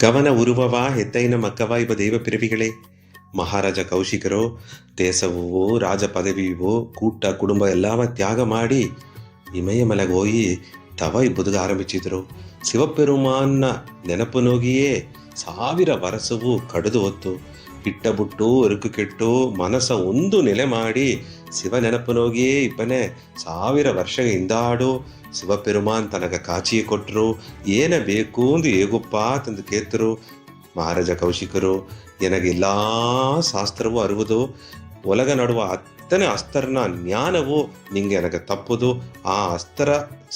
ಕವನ ಉರುವವ ಹೆತ್ತೈನ ಮಕ್ಕವ ಇವ ದೈವ ಪಿರವಿಗಳೇ. ಮಹಾರಾಜ ಕೌಶಿಕರು ದೇಶವೂ ರಾಜ ಪದವಿಯೂ ಕೂಟ ಕುಟುಂಬ ಎಲ್ಲವ ತ್ಯಾಗ ಮಾಡಿ ಇಮಯಮಲಗೋಯಿ ತವ ಇಬ್ಬುದುಗ ಆರಂಭಿಸಿದರು. ಶಿವಪೆರುಮಾನ್ನ ನೆನಪು ನೋಗಿಯೇ 1000 ವರ್ಷವೂ ಕಡಿದು ಹೊತ್ತು ಬಿಟ್ಟು ಎರುಕು ಕೆಟ್ಟು ಮನಸ್ಸ ಒಂದು ನೆಲೆ ಮಾಡಿ ಶಿವ ನೆನಪು ನೋಗಿಯೇ ಇಪ್ಪನೆ 1000 ವರ್ಷ ಹಿಂದಾಡು ಶಿವಪೆರುಮಾನ್ ತನಗ ಕಾಚಿಯೇ ಕೊಟ್ಟರು. ಏನ ಬೇಕು ಅಂದು ಹೇಗುಪ್ಪ ತಂದು ಕೇತರು. ಮಹಾರಾಜ ಕೌಶಿಕರು ಎನಗೆ ಎಲ್ಲಾ ಶಾಸ್ತ್ರವೂ ಅರುವುದು ಒಲಗ ನಡುವ ಅತ್ತನೆ ಅಸ್ತ್ರನ ಜ್ಞಾನವು ನಿಂಗೆ ಎನಗ ತಪ್ಪುದು. ಆ ಅಸ್ತ್ರ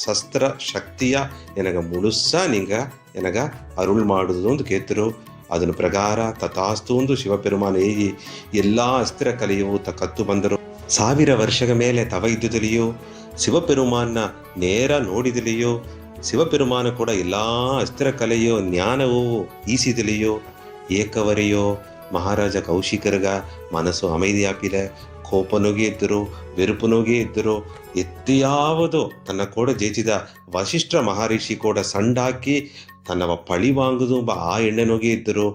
ಶಸ್ತ್ರ ಶಕ್ತಿಯ ಎನಗ ಮುಳುಸ ನಿಂಗ ಎನಗ ಅರುಳ್ ಮಾಡುದು ಅಂತ ಕೇತರು. ಅದನ್ನು ಪ್ರಕಾರ ತಥಾಸ್ತು ಒಂದು ಶಿವಪೆರುಮಾನ ಏಯಿ ಎಲ್ಲಾ ಅಸ್ತ್ರ ಕಲೆಯು ಕತ್ತು ಬಂದರು. 1000 ವರ್ಷಗಳ ಮೇಲೆ ತವ ಇದ್ದುದಲಿಯೋ ಶಿವಪೆರುಮಾನ್ನ ನೇರ ನೋಡಿದಲಿಯೋ ಶಿವಪೆರುಮಾನ ಕೂಡ ಎಲ್ಲಾ ಅಸ್ತ್ರ ಕಲೆಯೋ ಜ್ಞಾನವೋ ಈಸಿದಲಿಯೋ ಏಕವರೆಯೋ ಮಹಾರಾಜ ಕೌಶಿಕರ್ಗ ಮನಸ್ಸು ಅಮೈದಿಯಾಪಿಲೆ ಕೋಪನೋಗಿ ಇದ್ದರು, ಬೆರುಪುನೋಗಿ ಇದ್ದರು. ಎತ್ತಿಯಾವುದು ತನ್ನ ಕೂಡ ಜೇಚಿದ ವಶಿಷ್ಠ ಮಹರ್ಷಿ ಕೂಡ ಸಂಡಾಕಿ ತನ್ನ ಪಳಿ ವಾಂಗುದು ಆ ಎಣ್ಣೆನೋಗಿ ಇದ್ದರು.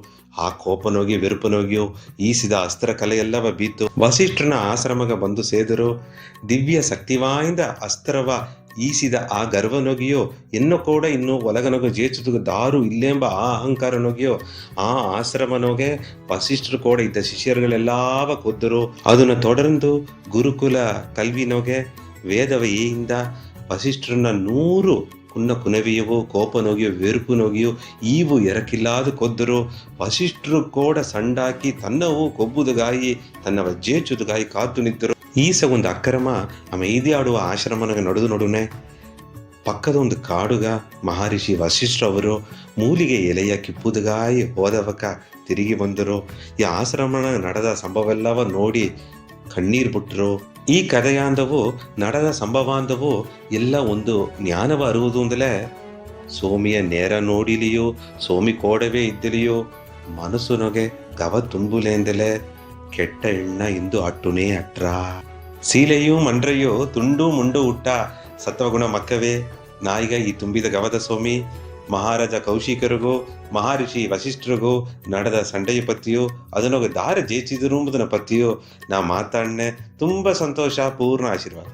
ಆ ಕೋಪನೋಗಿ ಬೆರುಪನೋಗಿಯೋ ಈಸಿದ ಅಸ್ತ್ರ ಕಲೆಯೆಲ್ಲವ ಬೀತು ವಸಿಷ್ಠನ ಆಶ್ರಮಗ ಬಂದು ಸೇದರು. ದಿವ್ಯ ಶಕ್ತಿವಾಯಿಂದ ಅಸ್ತ್ರವ ಈಸಿದ ಆ ಗರ್ವನೋಗಿಯೋ ಎನ್ನು ಕೂಡ ಇನ್ನು ಒಲಗನೋಗ ಜೇಚುದು ದಾರು ಇಲ್ಲೆಂಬ ಆ ಅಹಂಕಾರನೋಗಿಯೋ ಆ ಆಶ್ರಮನೋಗೆ ವಸಿಷ್ಠರು ಕೂಡ ಇದ್ದ ಶಿಷ್ಯರುಗಳೆಲ್ಲಾವ ಕೊದ್ದರು. ಅದನ್ನು ತೊಡರ್ದು ಗುರುಕುಲ ಕಲ್ವಿನೋಗೆ ವೇದವೆಯಿಂದ ವಸಿಷ್ಠರನ್ನ 100 ಕುನ್ನ ಕುನವಿಯವೋ ಕೋಪನೋಗಿಯೋ ವೆರುಪುನೋಗಿಯೋ ಈವು ಎರಕಿಲ್ಲಾದು ಕೊದ್ದರು. ವಸಿಷ್ಠರು ಕೂಡ ಸಂಡಾಕಿ ತನ್ನವು ಕೊಬ್ಬುದುಗಾಯಿ ತನ್ನವ ಜೇಚುದುಗಾಯಿ ಕಾತು ನಿಂತರು. ಈಸ ಒಂದು ಅಕ್ರಮ ಅಮೈದಿ ಆಡುವ ಆಶ್ರಮನ ನಡುನೆ ಪಕ್ಕದ ಒಂದು ಕಾಡುಗ ಮಹರ್ಷಿ ವಶಿಷ್ಠ ಅವರು ಮೂಲಿಗೆ ಎಲೆಯ ಕಿಪ್ಪುದುಗಾಯಿ ಹೋದವಕ ತಿರುಗಿ ಬಂದರು. ಈ ಆಶ್ರಮನ ನಡೆದ ಸಂಭವೆಲ್ಲವ ನೋಡಿ ಕಣ್ಣೀರು ಬಿಟ್ಟರು. ಈ ಕಥೆಯಾಂದವು ನಡೆದ ಸಂಭವಾಂದವು ಎಲ್ಲ ಒಂದು ಜ್ಞಾನವ ಅರುವುದು ಅಂದಲೇ ಸೋಮಿಯ ನೇರ ನೋಡಿಲಿಯೋ ಸೋಮಿ ಕೋಡವೇ ಇದ್ದಲಿಯೋ ಮನಸ್ಸು ನೊಗೆ ಗವ ತುಂಬುಲೆ ಎಂದಲೇ ಕೆಟ್ಟ ಎಣ್ಣ ಇಂದು ಅಟ್ಟುನೇ ಅಟ್ರ ಸೀಲೆಯೂ ಮಂಡ್ರೆಯೋ ತುಂಡು ಮುಂಡು ಹುಟ್ಟ ಸತ್ವಗುಣ ಮಕ್ಕವೇ ನಾಯಿಗ ಈ ತುಂಬಿದ ಗವದ ಸೋಮಿ. ಮಹಾರಾಜ ಕೌಶಿಕರಿಗೂ ಮಹರ್ಷಿ ವಶಿಷ್ಠರಿಗೂ ನಡೆದ ಸಂಡೆಯ ಪತಿಯೋ ಅದನ್ನೊಗ ದಾರ ಜೇಚಿದರು ಎಂಬುದನ್ನ ಪತಿಯೋ ನಾ ಮಾತಾಡ್ನೆ. ತುಂಬ ಸಂತೋಷ, ಪೂರ್ಣ ಆಶೀರ್ವಾದ.